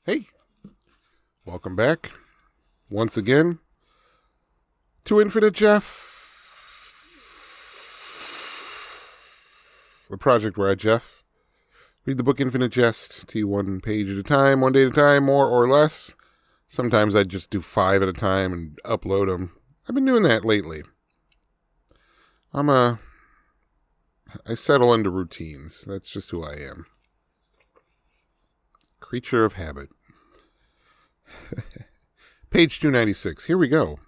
Hey, welcome back once again to Infinite Jeff, the project where I, Jeff, read the book Infinite Jest to you one page at a time, one day at a time, more or less. Sometimes I just do 5 at a time and upload them. I've been doing that lately. I settle into routines. That's just who I am. Creature of habit. Page 296. Here we go.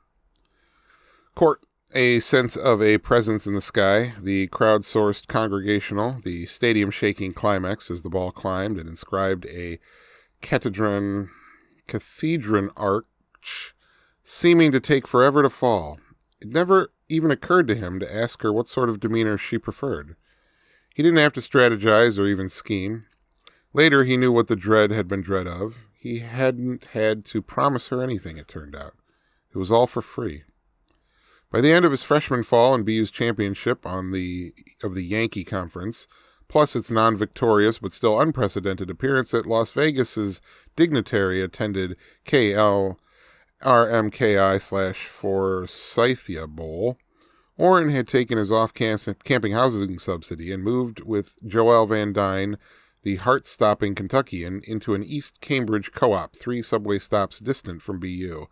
Court. A sense of a presence in the sky. The crowd-sourced congregational. The stadium-shaking climax as the ball climbed and inscribed a cathedron arch, seeming to take forever to fall. It never even occurred to him to ask her what sort of demeanor she preferred. He didn't have to strategize or even scheme. Later, he knew what the dread had been dread of. He hadn't had to promise her anything, it turned out. It was all for free. By the end of his freshman fall in BU's championship of the Yankee Conference, plus its non-victorious but still unprecedented appearance at Las Vegas's dignitary-attended KLRMKI/Forsythia Bowl, Oren had taken his off-camping housing subsidy and moved with Joel Van Dyne, the heart-stopping Kentuckian, into an East Cambridge co-op 3 subway stops distant from BU,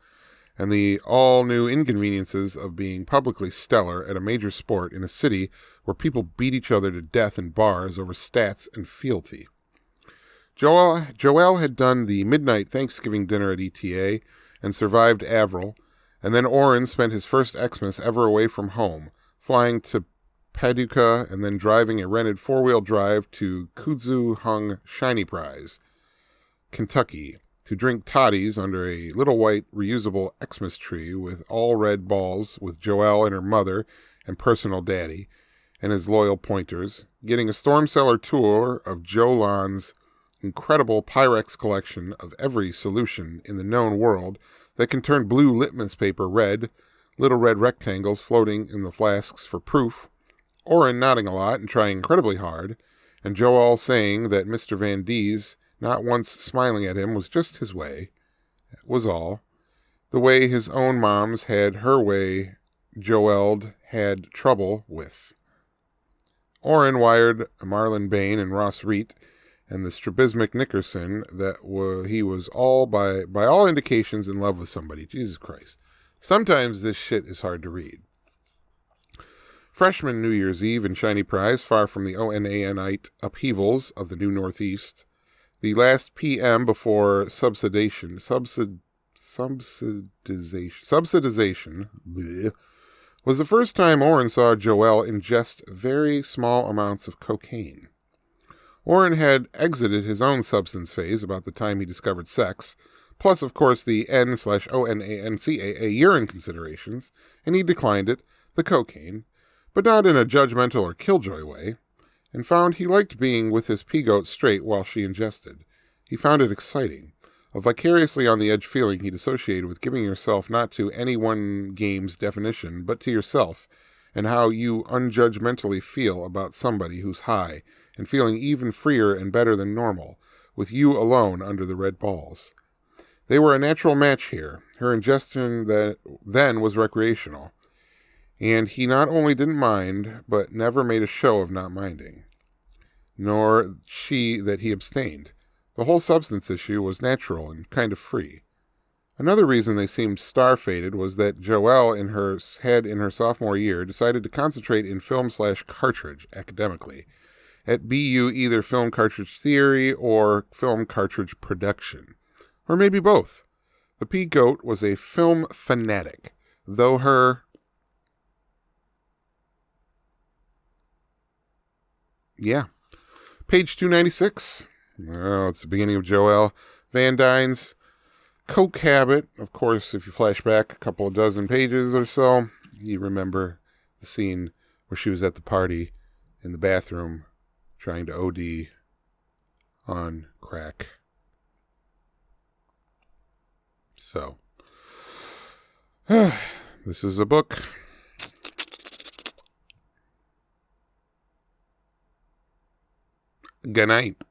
and the all-new inconveniences of being publicly stellar at a major sport in a city where people beat each other to death in bars over stats and fealty. Joel had done the midnight Thanksgiving dinner at ETA and survived Avril, and then Oren spent his first Xmas ever away from home, flying to Paducah and then driving a rented 4-wheel drive to Kudzu Hung Shiny Prize, Kentucky, to drink toddies under a little white reusable Xmas tree with all red balls with Joelle and her mother and personal daddy and his loyal pointers, getting a storm cellar tour of Joe Lon's incredible Pyrex collection of every solution in the known world that can turn blue litmus paper red, little red rectangles floating in the flasks for proof, Oren nodding a lot and trying incredibly hard, and Joel saying that Mr. Van D's not once smiling at him was just his way. That was all. The way his own mom's had her way, Joel had trouble with. Oren wired Marlon Bain and Ross Reet and the strabismic Nickerson that he was all by all indications in love with somebody. Jesus Christ. Sometimes this shit is hard to read. Freshman New Year's Eve in Shiny Prize, far from the ONANite upheavals of the New Northeast. The last PM before subsidization bleh, was the first time Oren saw Joel ingest very small amounts of cocaine. Oren had exited his own substance phase about the time he discovered sex, plus, of course, the N/ONANCAA urine considerations, and he declined it, the cocaine, but not in a judgmental or killjoy way, and found he liked being with his pea-goat straight while she ingested. He found it exciting, a vicariously on-the-edge feeling he'd associated with giving yourself not to any one game's definition, but to yourself, and how you unjudgmentally feel about somebody who's high, and feeling even freer and better than normal, with you alone under the red balls. They were a natural match here. Her ingestion then was recreational, and he not only didn't mind, but never made a show of not minding. Nor she that he abstained. The whole substance issue was natural and kind of free. Another reason they seemed star-fated was that Joelle had in her sophomore year decided to concentrate in film/cartridge academically. At BU, either film cartridge theory or film cartridge production. Or maybe both. The pea-goat was a film fanatic, though her... Yeah. Page 296. Oh, it's the beginning of Joel Van Dyne's coke habit. Of course, if you flash back a couple of dozen pages or so, you remember the scene where she was at the party in the bathroom trying to OD on crack. So, this is a book. Good night.